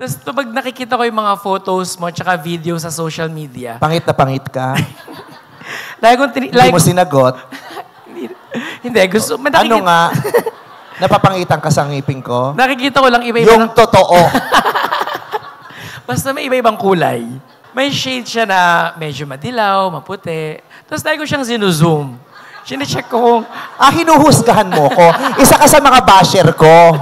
Tapos pag nakikita ko yung mga photos mo tsaka video sa social media, Pangit na pangit ka. lagi kong Hindi mo sinagot. hindi, gusto... Ano nga? Napapangitan ka sa ngipin ko? Nakikita ko lang iba-iba. Yung totoo. Basta may iba-ibang kulay. May shade siya na medyo madilaw, maputi. Tapos lagi ko siyang zinuzoom. Sinecheck ko kung... Hinuhusgahan mo ko. Isa ka sa mga basher ko.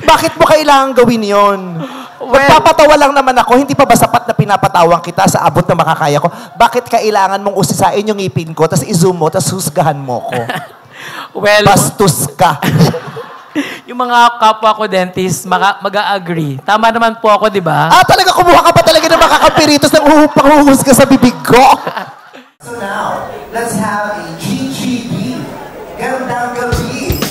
Bakit mo kailangan gawin yon? Magpapatawa lang naman ako, hindi pa ba sapat na pinapatawang kita sa abot na makakaya ko? Bakit kailangan mong usisain yung ngipin ko, tapos i-zoom mo, tapos husgahan mo ko? Well, Bastos ka. yung mga kapwa ko dentist, mag-a-agree. Tama naman po ako, di ba? Talaga kumuha ka pa talaga ng makakapiritos ng panghuhusga sa bibig ko. So now, let's have a GGB. Gandang gabi.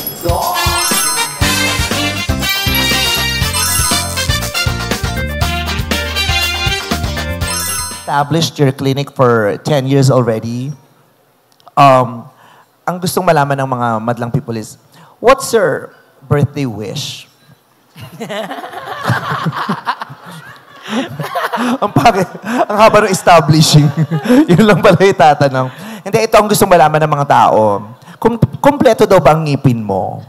Established your clinic for 10 years already. Ang gustong malaman ng mga madlang people is, what's your birthday wish? Ang haba ng establishing. Yun lang pala itatanong. Hindi, ito ang gustong malaman ng mga tao. Kompleto daw ba ang ngipin mo?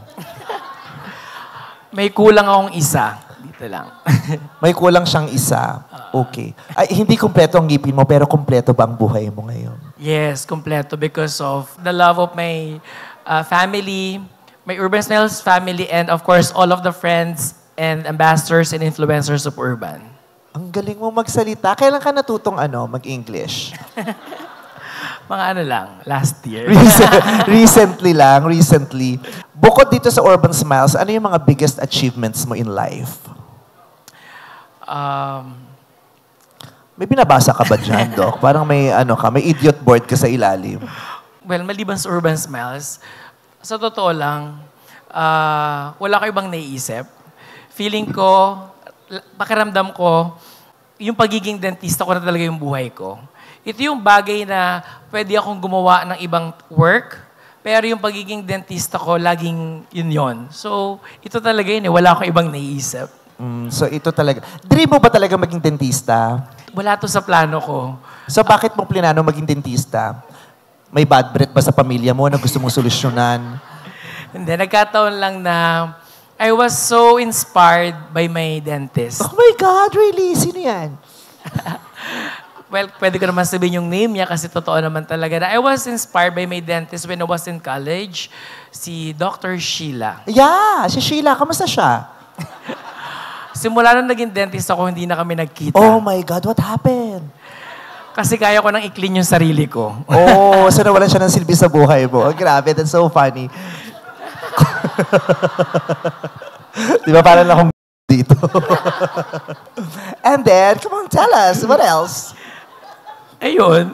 May kulang akong isa. Dito lang. May kulang siyang isa. Okay. Hindi kompleto ang ngipin mo, pero kompleto ba ang buhay mo ngayon? Yes, kompleto because of the love of my family, my Urban Smiles family, and of course, all of the friends and ambassadors and influencers of Urban. Ang galing mo magsalita. Kailan ka natutong mag-English? Mga lang, last year. Recently. Bukod dito sa Urban Smiles, ano yung mga biggest achievements mo in life? May binabasa ka ba dyan, Doc? Parang may idiot board ka sa ilalim. Well, maliban sa Urban Smiles, sa totoo lang, wala ko ibang naiisip. Feeling ko, pakiramdam ko, yung pagiging dentista ko na talaga yung buhay ko. Ito yung bagay na pwede akong gumawa ng ibang work, pero yung pagiging dentista ko, laging yun. So, ito talaga yun eh. Wala akong ibang naiisip. So, ito talaga. Dream mo ba talaga maging dentista? Wala to sa plano ko. So, bakit mo plinano maging dentista? May bad breath ba sa pamilya mo na gusto mong solusyonan? Hindi, nagkataon lang na I was so inspired by my dentist. Oh my God, really? Sino yan? Well, pwede ko naman sabihin yung name niya kasi totoo naman talaga na I was inspired by my dentist when I was in college, si Dr. Sheila. Yeah, si Sheila. Kamusta siya? Simula nung naging dentist ako, hindi na kami nagkita. Oh my God, what happened? Kasi kaya ko nang i-clean yung sarili ko. So nawalan siya ng silbi sa buhay mo. Oh, grabe, that's so funny. Di ba parang akong dito? And then, come on, tell us, what else? Ayun,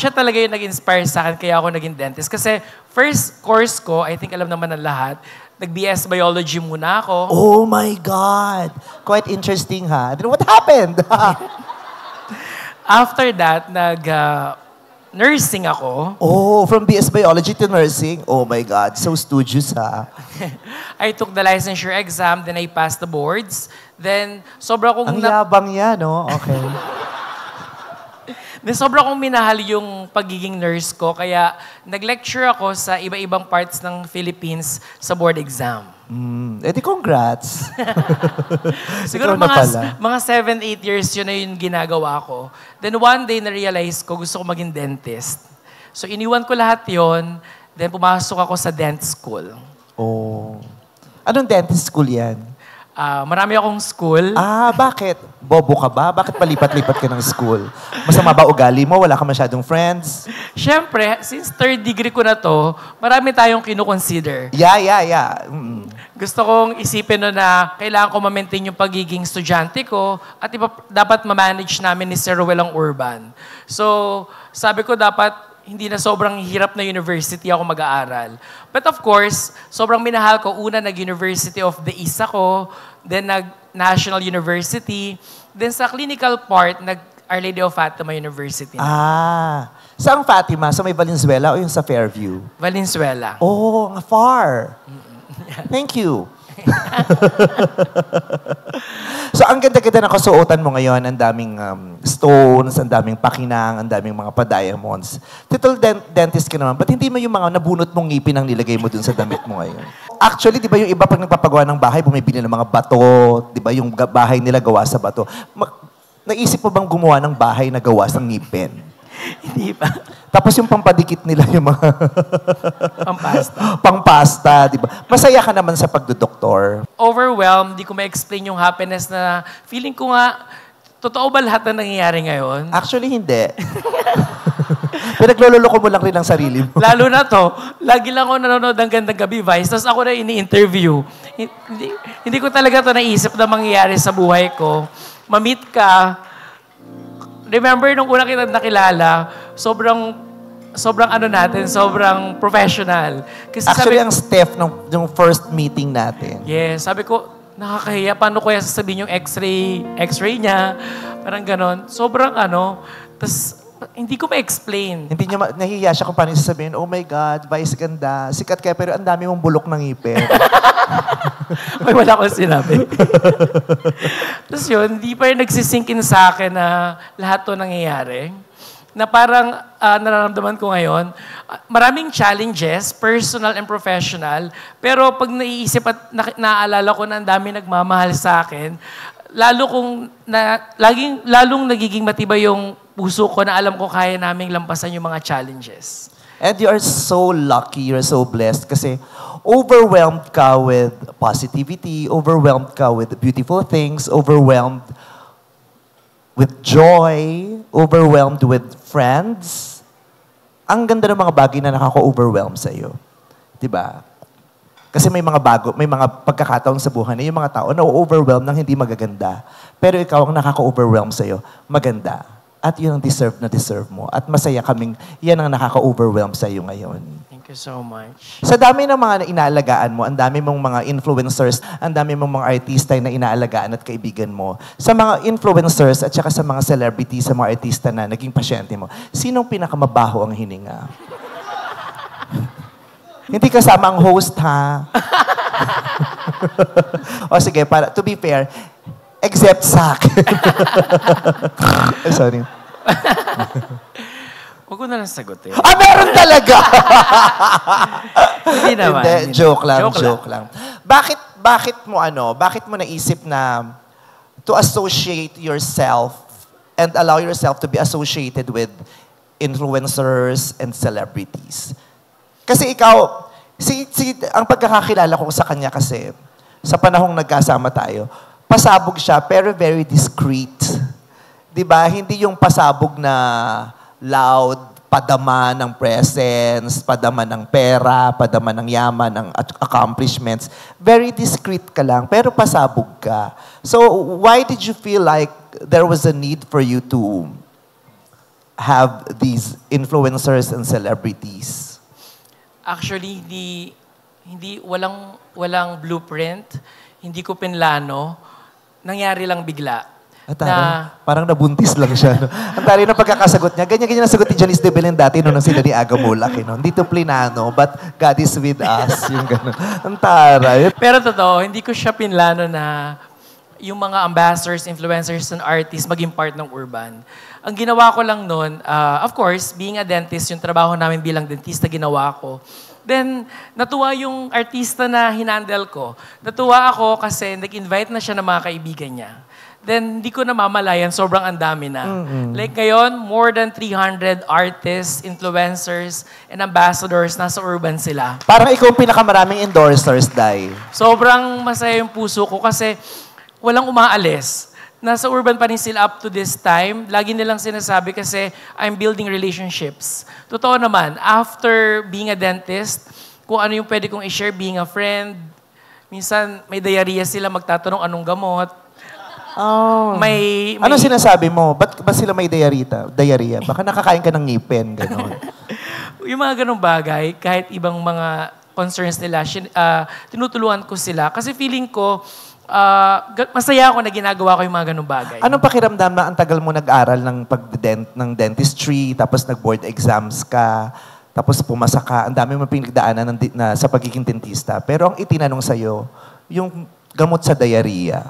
siya talaga yung nag-inspire sa akin kaya ako naging dentist. Kasi first course ko, I think alam naman ng lahat, nag-BS Biology muna ako. Oh my God! Quite interesting, ha? Then what happened? After that, nag-nursing ako. Oh, from BS Biology to nursing? Oh my God, so studious, ha? I took the licensure exam, then I passed the boards. Then, sobra kong... Ang yabang niya, no? Okay. Then, sobra kong minahal yung pagiging nurse ko. Kaya, nag-lecture ako sa iba-ibang parts ng Philippines sa board exam. Edi congrats. Siguro mga 7-8 years yun na yung ginagawa ko. Then one day na-realize ko gusto ko maging dentist. So iniwan ko lahat yon. Then pumasok ako sa dent school. Oh. Anong dentist school yan? Marami akong school. Bakit? Bobo ka ba? Bakit palipat-lipat ka ng school? Masama ba ugali mo? Wala ka masyadong friends? Siyempre, since third degree ko na to, marami tayong kinukonsider. Yeah. Gusto kong isipin na kailangan ko ma-maintain yung pagiging estudyante ko at dapat ma-manage namin ni Sir Ruel ang Urban. So, sabi ko dapat hindi na sobrang hirap na university ako mag-aaral. But of course, sobrang minahal ko. Una, nag-University of the East ako, then nag-National University, then sa clinical part, nag-Our Lady of Fatima University. Saan Fatima? Sa may Valenzuela o yung sa Fairview? Valenzuela. Oh, nga far. Thank you. So, ang ganda-ganda ng kasuotan mo ngayon, ang daming stones, ang daming pakinang, ang daming mga pa-diamonds. Dentist ka naman, ba't hindi mo yung mga nabunot mong ngipin ang nilagay mo dun sa damit mo ngayon? Actually, di ba yung iba pag nagpapagawa ng bahay, bumibili ng mga bato, di ba yung bahay nila gawa sa bato. Naisip mo bang gumawa ng bahay na gawa sa ngipin? Hindi pa. Tapos yung pampadikit nila yung mga... Pampasta. Pangpasta, di ba? Masaya ka naman sa pagdodoktor. Overwhelmed, di ko ma-explain yung happiness na feeling ko nga, totoo ba lahat na nangyayari ngayon? Actually, hindi. Pinagloloko mo lang rin ang sarili mo. Lalo na to, lagi lang ako nanonood ng Gandang Gabi Vice, tapos ako na ini-interview. Hindi ko talaga to naisip na mangyayari sa buhay ko. Ma-meet ka. Remember, nung una kita nakilala, sobrang professional. Kasi Actually, ang Steph nung first meeting natin. Yes, sabi ko, nakakahiya. Paano ko sasabihin yung x-ray niya? Parang ganon. Sobrang tas hindi ko ma-explain. Hindi niya, nahihiya siya kung paano sasabihin, oh my God, Vice ganda. Sikat kaya, pero ang dami mong bulok ng ngipin. May wala akong sinabi. Tapos yun, hindi pa rin nagsisinkin sa akin na lahat to nangyayari. Na parang nararamdaman ko ngayon, maraming challenges, personal and professional, pero pag naiisip at naaalala ko na ang dami nagmamahal sa akin, lalong nagiging matibay yung puso ko na alam ko kaya naming lampasan yung mga challenges. And you are so lucky, you're so blessed kasi overwhelmed ka with positivity, overwhelmed ka with beautiful things, overwhelmed with joy, overwhelmed with friends. Ang ganda ng mga bagay na nakaka-overwhelm sa iyo. 'Di ba? Kasi may mga pagkakataon sa buhay na yung mga tao na-overwhelm ng hindi magaganda. Pero ikaw ang nakaka-overwhelm sa iyo, maganda. At yun ang deserve mo. At masaya kaming, yan ang nakaka-overwhelm sa iyo ngayon. Thank you so much. Sa dami ng mga inaalagaan mo, ang dami mong mga influencers, ang dami mong mga artista na inaalagaan at kaibigan mo. Sa mga influencers at saka sa mga celebrities, sa mga artista na naging pasyente mo, sinong pinakamabaho ang hininga? Hindi kasama ang host, ha? O sige, to be fair, except sa akin. Sorry. Huwag ko na lang sagutin. Meron talaga! Hindi naman. Hindi, joke lang. Bakit mo naisip na to associate yourself and allow yourself to be associated with influencers and celebrities? Kasi ikaw, ang pagkakakilala ko sa kanya kasi, sa panahong nagkasama tayo, pasabog siya, pero very discreet. 'Di ba? Hindi yung pasabog na loud, padama ng presence, padama ng pera, padama ng yaman, ng accomplishments. Very discreet ka lang, pero pasabog ka. So, why did you feel like there was a need for you to have these influencers and celebrities? Actually, walang blueprint, hindi ko pinlano, nangyari lang bigla. Parang nabuntis lang siya. No? Ang tari na pagkakasagot niya, ganyan-ganyan ang sagot ni Janice de Belen dati nung sila ni Aga Mulak. No? Hindi to plinano, but God is with us. Yung gano'n. Ang taray. Pero totoo, hindi ko siya pinlano na yung mga ambassadors, influencers, and artists maging part ng Urban. Ang ginawa ko lang noon, of course, being a dentist, yung trabaho namin bilang dentista ginawa ko. Then, natuwa yung artista na hinandle ko. Natuwa ako kasi nag-invite na siya ng mga kaibigan niya. Then, hindi ko na mamalayan, sobrang andami na. Like ngayon, more than 300 artists, influencers, and ambassadors nasa Urban sila. Parang ikaw ang pinakamaraming endorsers, Dai. Sobrang masaya yung puso ko kasi walang umaalis. Nasa Urban pa rin sila up to this time. Lagi nilang sinasabi kasi I'm building relationships. Totoo naman, after being a dentist, kung ano yung pwede kong i-share being a friend, minsan may diarrhea sila, magtatanong anong gamot. May Anong sinasabi mo? Ba't ba sila may diarrhea? Baka nakakain ka ng ngipin, gano'n. Yung mga ganong bagay, kahit ibang mga concerns nila, tinutulungan ko sila. Kasi feeling ko, masaya ako na ginagawa ko yung mga ganong bagay. Anong pakiramdam na ang tagal mo nag-aral ng dentistry, tapos nag-board exams ka, tapos pumasa ka, ang dami mo pinagdaanan sa pagiging dentista. Pero ang itinanong sa'yo, Yung gamot sa diarrhea.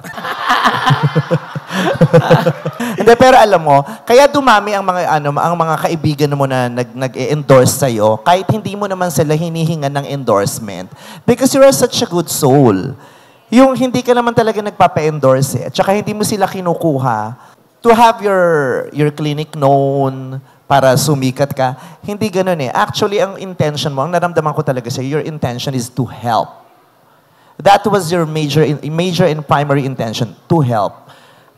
Hindi, pero alam mo, kaya dumami ang mga kaibigan mo na nag-endorse sa'yo, kahit hindi mo naman sila hinihingan ng endorsement. Because you are such a good soul. Yung hindi ka naman talaga nagpapa-endorse at saka hindi mo sila kinukuha to have your clinic known para sumikat ka. Hindi ganun eh. Actually, ang intention mo, ang naramdaman ko talaga sa'yo, your intention is to help. That was your major and primary intention, to help.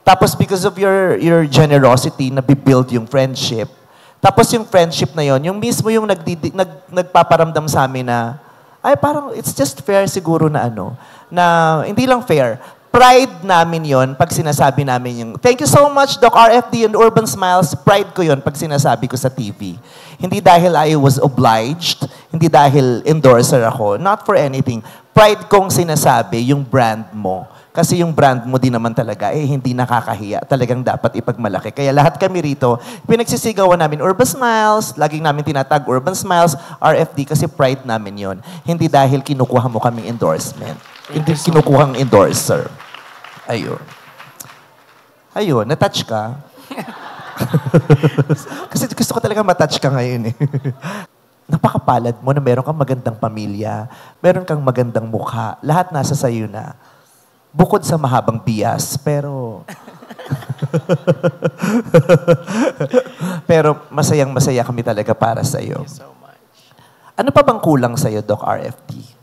Tapos because of your generosity, nabibuild yung friendship. Tapos yung friendship na yon, yung mismo yung nagpaparamdam sa amin na, ay parang it's just fair siguro na na hindi lang fair. Pride namin yon pag sinasabi namin yung, thank you so much, Doc RFD and Urban Smiles. Pride ko yon pag sinasabi ko sa TV. Hindi dahil I was obliged, hindi dahil endorser ako, not for anything. Pride kong sinasabi yung brand mo. Kasi yung brand mo din naman talaga, hindi nakakahiya. Talagang dapat ipagmalaki. Kaya lahat kami rito, pinagsisigawan namin Urban Smiles, laging namin tinatag Urban Smiles, RFD, kasi pride namin yon. Hindi dahil kinukuha mo kaming endorsement. Hindi kinukuhang endorser. Ayun. Ayun, na-touch ka? Kasi gusto ko talaga ma-touch ka ngayon eh. Napakapalad mo na meron kang magandang pamilya, meron kang magandang mukha, lahat nasa sayo na. Bukod sa mahabang bias, pero... pero masayang-masaya kami talaga para sa'yo. Thank you so much. Ano pa bang kulang sa'yo, Doc RFD?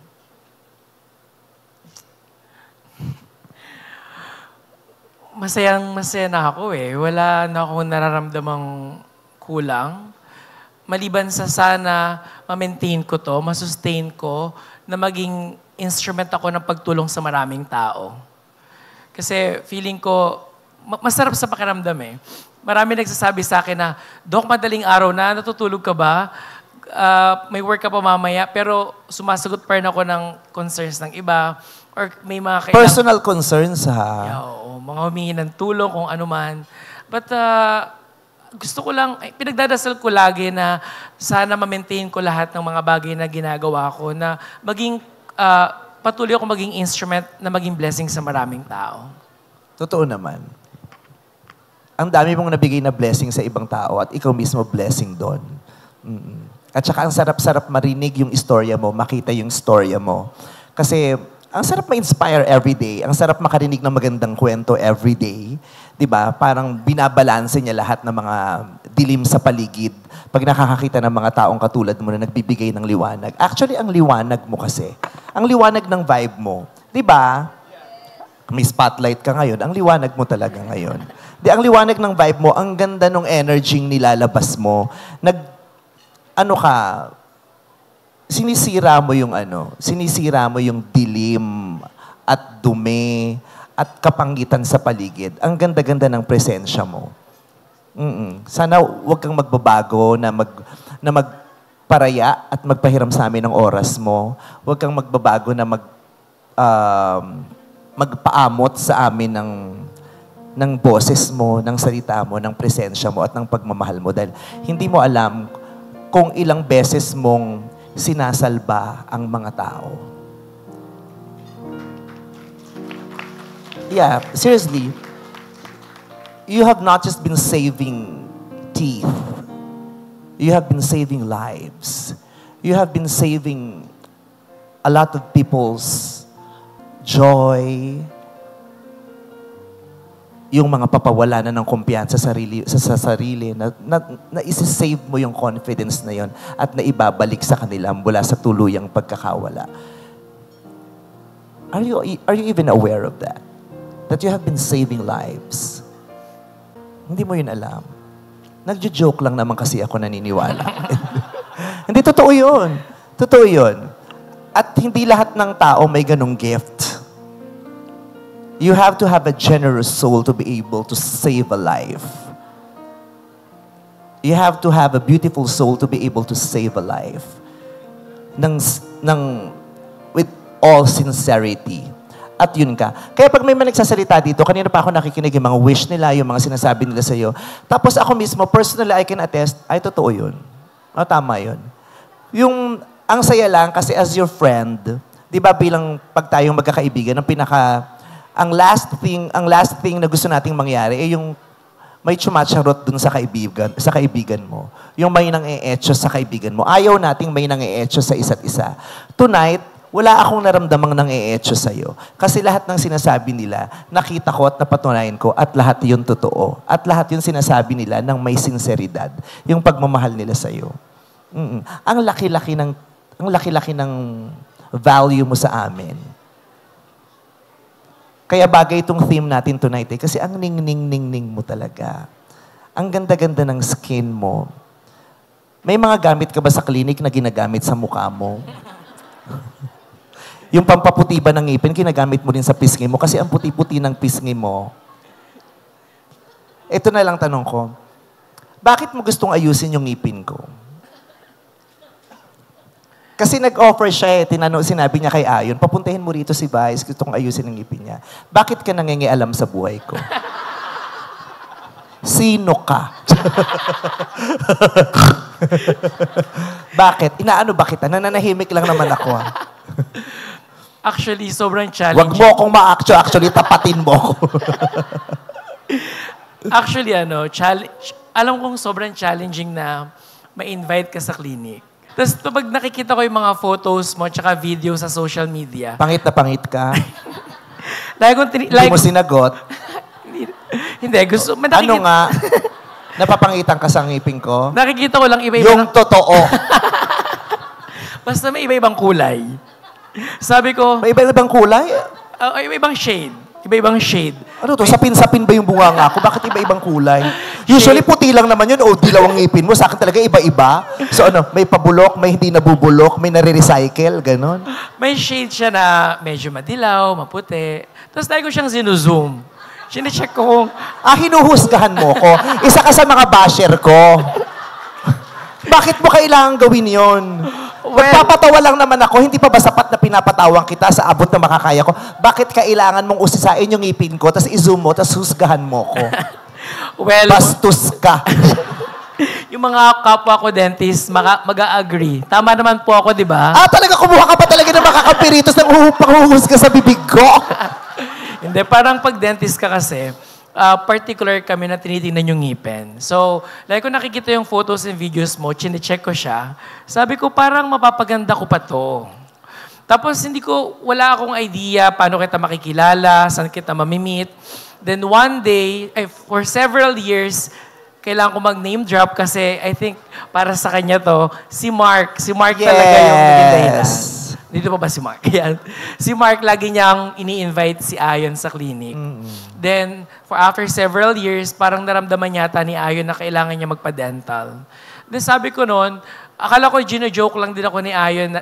Masayang-masaya na ako eh. Wala na akong nararamdamang kulang. Maliban sa sana ma-maintain ko to, ma-sustain ko, na maging instrument ako ng pagtulong sa maraming tao. Kasi feeling ko, masarap sa pakiramdam eh. Marami nagsasabi sa akin na, Dok, madaling araw na, natutulog ka ba? May work ka pa mamaya, pero sumasagot pa rin ako ng concerns ng iba. Or may mga personal concerns ha? Oo, mga humingi ng tulong kung ano man. But gusto ko lang, pinagdadasal ko lagi na sana ma-maintain ko lahat ng mga bagay na ginagawa ko, na maging patuloy ako maging instrument na maging blessing sa maraming tao. Totoo naman. Ang dami mong nabigay na blessing sa ibang tao at ikaw mismo blessing doon. At saka ang sarap-sarap marinig yung istorya mo, makita yung istorya mo. Kasi ang sarap ma-inspire everyday. Ang sarap makarinig ng magandang kwento everyday. 'Di ba? Parang binabalanse niya lahat ng mga dilim sa paligid pag nakakakita ng mga taong katulad mo na nagbibigay ng liwanag. Actually, ang liwanag mo kasi, ang liwanag ng vibe mo, 'di ba? May spotlight ka ngayon, ang liwanag mo talaga ngayon. Ang liwanag ng vibe mo, ang ganda ng energy nilalabas mo. Sinisira mo yung dilim at dumi at kapangitan sa paligid. Ang ganda-ganda ng presensya mo. Sana huwag kang magbabago na magparaya at magpahiram sa amin ng oras mo. Huwag kang magbabago na magpaamot sa amin ng boses mo, ng salita mo, ng presensya mo at ng pagmamahal mo. Dahil hindi mo alam kung ilang beses mong sinasalba ang mga tao. Yeah, seriously, you have not just been saving teeth. You have been saving lives. You have been saving a lot of people's joy, yung mga papawala na ng kumpiyansa sa sarili, na isi-save mo yung confidence na yon at naibabalik sa kanila mula sa tuluyang pagkakawala. Are you even aware of that? That you have been saving lives? Hindi mo yun alam. Nagjo-joke lang naman kasi ako naniniwala. Hindi, totoo yun. Totoo yun. At hindi lahat ng tao may ganong gift. You have to have a generous soul to be able to save a life. You have to have a beautiful soul to be able to save a life. With all sincerity. At yun ka. Kaya pag may nagsasalita dito, kanina pa ako nakikinig yung mga wish nila, yung mga sinasabi nila sa'yo. Tapos ako mismo, personally, I can attest, ay, totoo yun. O, tama yun. Ang saya lang, kasi as your friend, di ba bilang pag tayong magkakaibigan, ang last thing na gusto nating mangyari ay yung may chumatcharot dun sa kaibigan mo. Yung may nang-e-etcho sa kaibigan mo. Ayaw nating may nang-e-etcho sa isa't isa. Tonight, wala akong naramdamang nang-e-etcho sa'yo. Kasi lahat ng sinasabi nila, nakita ko at napatunayan ko at lahat yun totoo. At lahat yun sinasabi nila ng may sinseridad. Yung pagmamahal nila sa'yo. Ang laki-laki ng value mo sa amin. Kaya bagay itong theme natin tonight kasi ang ning-ning-ning-ning mo talaga. Ang ganda-ganda ng skin mo. May mga gamit ka ba sa clinic na ginagamit sa mukha mo? Yung pampaputi ba ng ngipin, ginagamit mo din sa pisngi mo kasi ang puti-puti ng pisngi mo. Ito na lang tanong ko. Bakit mo gustong ayusin yung ngipin ko? Kasi nag-offer siya sinabi niya kay Ayon, papuntahin mo rito si Vice, gusto kong ayusin ang ngipin niya. Bakit ka nangingialam sa buhay ko? Sino ka? Bakit? Inaano ba kita? Nananahimik lang naman ako. Actually, sobrang challenging. Huwag mo akong actually tapatin mo ako. Actually, alam kong sobrang challenging na ma-invite ka sa clinic. Tapos pag nakikita ko yung mga photos mo tsaka video sa social media. Pangit na pangit ka? Hindi mo sinagot? Hindi, gusto... Ano nga? Napapangitan ka sa ngipin ko? Nakikita ko lang iba-iba. Yung totoo. Basta may iba-ibang kulay. Sabi ko... May iba-ibang kulay? Iba-ibang shade. Iba-ibang shade. Ano to? Sapin-sapin ba yung bunga ko? Bakit iba-ibang kulay? Usually puti lang naman yun o dilaw ang ngipin mo. Sa akin talaga iba-iba. So may pabulok, may hindi nabubulok, may nare-recycle, ganon. May shade siya na medyo madilaw, maputi. Tapos dahil ko siyang zinuzoom. Sine-check ko kung... hinuhusgahan mo ko. Isa ka sa mga basher ko. Bakit mo kailangan gawin yon? Magpapatawa lang naman ako, hindi pa ba sapat na pinapatawang kita sa abot na makakaya ko? Bakit kailangan mong usisain yung ngipin ko, tapos i-zoom mo, tapos husgahan mo ko? Bastos ka. Yung mga kapwa ko dentist, mag-a-agree. Tama naman po ako, di ba? Talaga kumuha ka pa talaga ng makakapiritos ng panghuhusga sa bibig ko? Hindi, parang pag dentist ka kasi, particular kami na tinitingnan yung ngipin. So, like kung nakikita yung photos and videos mo, chine-check ko siya, sabi ko, parang mapapaganda ko pa to. Tapos, wala akong idea paano kita makikilala, saan kita mamimit. Then one day, for several years, kailangan ko mag-name drop kasi I think para sa kanya to, si Mark. Si Mark talaga yung naging dahilan. Dito pa ba si Mark? Yan. Si Mark, lagi niyang ini-invite si Ayon sa clinic. Then, after several years, parang naramdaman yata ni Ayon na kailangan niya magpa-dental. Then sabi ko noon, akala ko gino-joke lang din ako ni Ayon.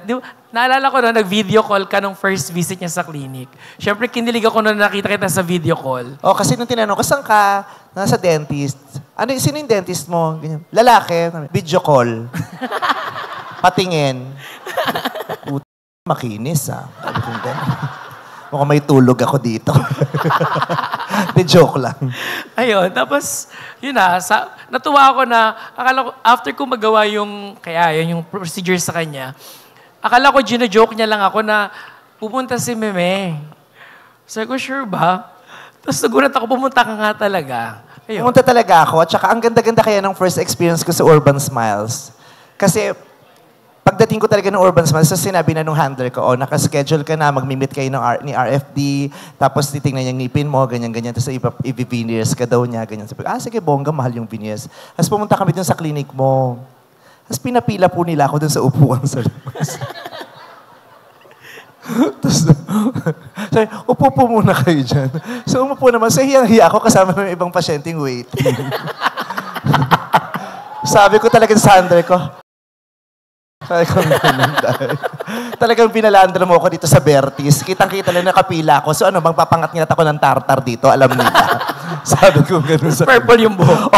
Naalala ko noon, nag-video call ka nung first visit niya sa clinic. Siyempre, kinilig ako noon nakita kita sa video call. Kasi nung tinanong ko, saan ka? Nasa dentist. Sino yung dentist mo? Ganyan. Lalaki. Video call. Patingin. Makinis, Sabi kong gano'n. Mukhang may tulog ako dito. Di joke lang. Ayun, tapos, natuwa ako na, akala ko, after ko magawa yung procedure sa kanya, akala ko gino-joke niya lang ako na pupunta si Meme. Sabi ko, sure ba? Tapos nagulat ako, pumunta ka nga talaga. Ayun. Pumunta talaga ako, at saka ang ganda-ganda kaya ng first experience ko sa Urban Smiles. Kasi, pagdating ko talaga ng Urban Smiles, so sinabi na nung handler ko, nakaschedule ka na, mag-meet kayo ni RFD, tapos titingnan yung ngipin mo, ganyan-ganyan, tapos i-veneers ka daw niya, ganyan. Sabi ko, sige, bongga, mahal yung veneers. Tapos pumunta kami dun sa clinic mo. Tapos pinapila po nila ako dun sa upuan sa labas. Tapos, sabi, upo po muna kayo dyan. So, umupo naman. So, hiyang-hiya ako kasama ng ibang pasyenteng waiting. Sabi ko talaga sa handler ko, talagang pinalandra mo ako dito sa Bertis. Kitang-kita lang nakapila ako. So magpapangat nila ako ng tartar dito, alam nila. Sabi ko gano'n sa... Purple yung buhok.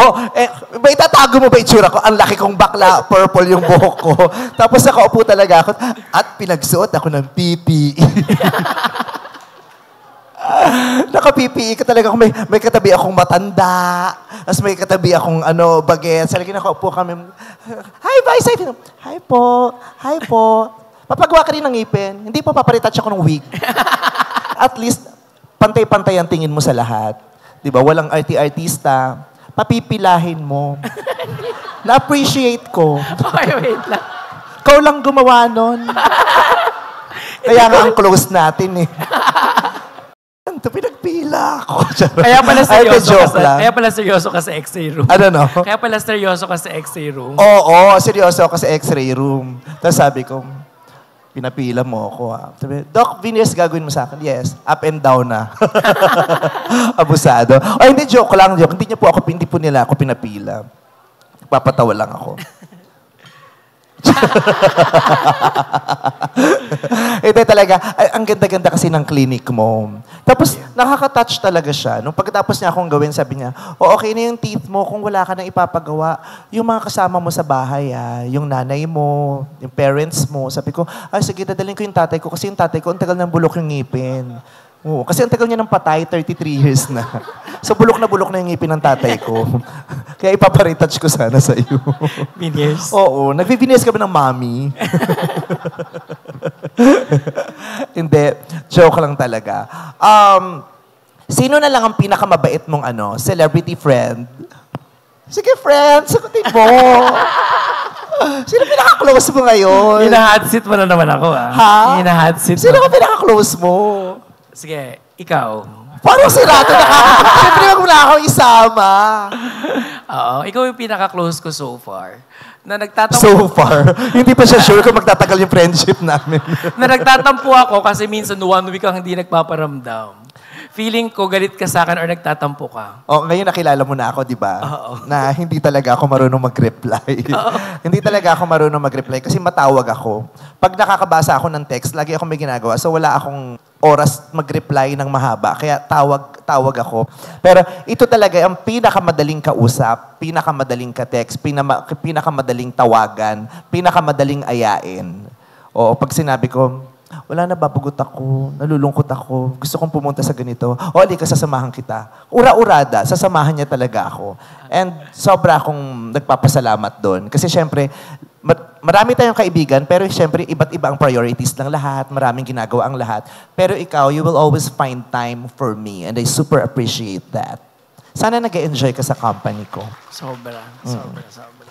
Ba itatago mo ba itsura ko? Ang laki kong bakla, purple yung buhok ko. Tapos nakaupo talaga ako at pinagsuot ako ng PPE. Naka-PPE ka talaga. May katabi akong matanda. Tapos may katabi akong bagets. Salagi nakaupo kami. Hi, Vice! Hi po. Hi po. Papagawa ka rin ng ngipin. Hindi pa paparetouch ako ng wig. At least, pantay-pantay ang tingin mo sa lahat. Di ba? Walang artista. Papipilahin mo. Na-appreciate ko. Okay, wait lang. Ikaw lang gumawa nun. Kaya nga ang close natin eh. Ito, pinagpila ako. Kaya pala Ay, seryoso joke ka lang. kaya pala seryoso ka sa X-ray room. Ano no? Kaya pala seryoso ka sa X-ray room. Oo, seryoso ako sa x-ray room. Tapos sabi ko, pinapila mo ako ha. Sabi, Doc, veneers gagawin mo sa akin? Yes. Up and down na. Abusado. O hindi, joke lang. Joke. Hindi po nila ako pinapila. Papatawa lang ako. Ito talaga, ang ganda-ganda kasi ng clinic mo. Tapos, nakaka-touch talaga siya. Nung pagkatapos niya akong gawin, sabi niya, okay na yung teeth mo kung wala ka nang ipapagawa. Yung mga kasama mo sa bahay, yung nanay mo, yung parents mo. Sabi ko, sige, dadalhin ko yung tatay ko kasi yung tatay ko, ang tagal ng bulok yung ngipin. Oo, kasi ang tagal niya ng patay, 33 years na. So, bulok na yung ngipin ng tatay ko. Kaya ipaparetouch ko sana sa iyo. Veneers? Oo, nagvi-veneers kami ng mommy. Hindi, joke lang talaga. Sino na lang ang pinakamabait mong celebrity friend? Sige, friend, sagutin mo. Sino pinaka-close mo ngayon? Hina-hot seat mo na naman ako, Ha? Hina-hot seat Sino mo. ka pinaka-close mo? Sige, ikaw. Parang sirado na ka. Siyempre, wag mo na ako isama. Oo, ikaw yung pinaka-close ko so far. Na nagtatampo, So far, hindi pa siya sure kung magtatagal yung friendship namin. na nagtatampo ako kasi minsan 1 week kang hindi nagpaparamdam. Feeling ko galit ka sa akin or nagtatampo ka. Ngayon nakilala mo na ako, di ba? Oo. Na hindi talaga ako marunong mag-reply. Hindi talaga ako marunong mag-reply kasi matawag ako. Pag nakakabasa ako ng text, lagi ako may ginagawa. So wala akong oras mag-reply ng mahaba. Kaya tawag ako. Pero ito talaga ang pinakamadaling kausap, pinakamadaling ka-text, pinakamadaling tawagan, pinakamadaling ayain. O pag sinabi ko, wala na, babagot ako, nalulungkot ako, gusto kong pumunta sa ganito. Halika, sasamahan kita. Ura-urada, sasamahan niya talaga ako. And sobra akong nagpapasalamat doon. Kasi syempre, marami tayong kaibigan, pero syempre, iba't iba ang priorities ng lahat, maraming ginagawa ang lahat. Pero ikaw, you will always find time for me, and I super appreciate that. Sana nag-enjoy ka sa company ko. Sobra.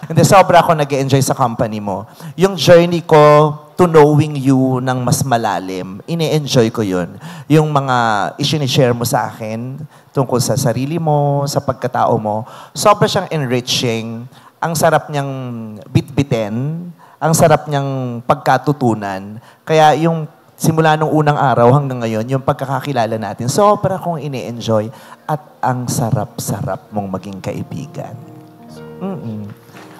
Hindi, sobra ako nag-enjoy sa company mo. Yung journey ko to knowing you ng mas malalim, ini-enjoy ko yun. Yung mga i-share mo sa akin tungkol sa sarili mo, sa pagkatao mo, sobra siyang enriching. Ang sarap niyang bitbitin, ang sarap niyang pagkatutunan. Kaya yung simula nung unang araw hanggang ngayon, yung pagkakakilala natin, sobra kong ini-enjoy at ang sarap-sarap mong maging kaibigan.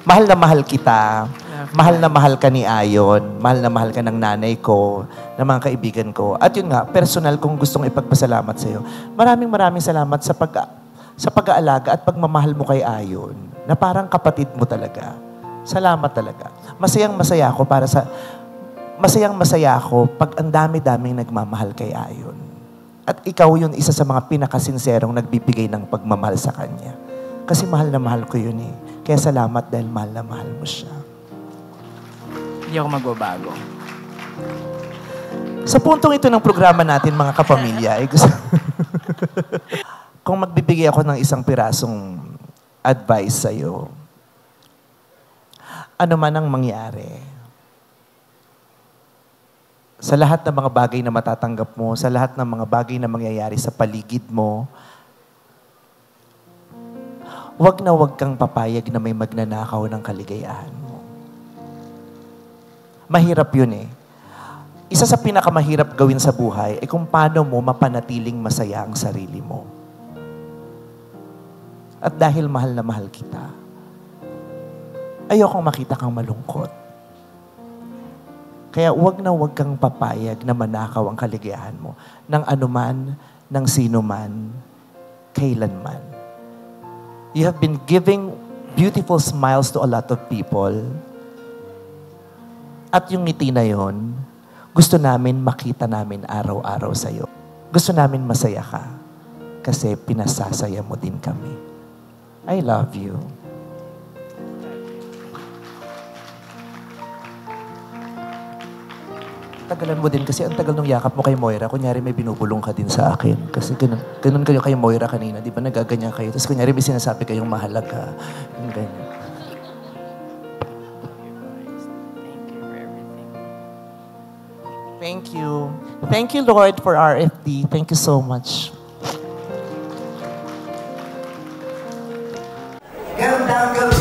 Mahal na mahal kita. Mahal na mahal ka ni Ayon. Mahal na mahal ka ng nanay ko, ng mga kaibigan ko. At yun nga, personal kong gustong ipagpasalamat sa iyo. Maraming salamat sa pag-aalaga at pagmamahal mo kay Ayon, na parang kapatid mo talaga. Salamat talaga. Masayang-masaya ako pag ang dami-daming nagmamahal kay Ayon. At ikaw yun, isa sa mga pinakasinserong nagbibigay ng pagmamahal sa kanya. Kasi mahal na mahal ko yun eh. Kaya salamat dahil mahal na mahal mo siya. Hindi ako magbabago. Sa puntong ito ng programa natin, mga kapamilya, kung magbibigay ako ng isang pirasong advice sa'yo, ano man ang mangyari, sa lahat ng mga bagay na matatanggap mo, sa lahat ng mga bagay na mangyayari sa paligid mo, wag na wag kang papayag na may magnanakaw ng kaligayahan mo. Mahirap yun eh. Isa sa pinakamahirap gawin sa buhay ay kung paano mo mapanatiling masaya ang sarili mo. At dahil mahal na mahal kita, ayokong makita kang malungkot. Kaya wag na wag kang papayag na manakaw ang kaligayahan mo ng anuman, ng sino man, kailanman. You have been giving beautiful smiles to a lot of people. At yung ngiti na yon, gusto namin makita namin araw-araw sa'yo. Gusto namin masaya ka kasi pinasasaya mo din kami. I love you. Tagalan mo din kasi ang tagal nung yakap mo kay Moira. Kunyari may binubulong ka din sa akin. Kasi ganun kayo kay Moira kanina. Di ba nagaganyan kayo? Tapos kunyari may sinasabi kayong mahalaga. Yung ganyan. Thank you. Thank you, Lord, for RFD. Thank you so much. Get 'em down, go.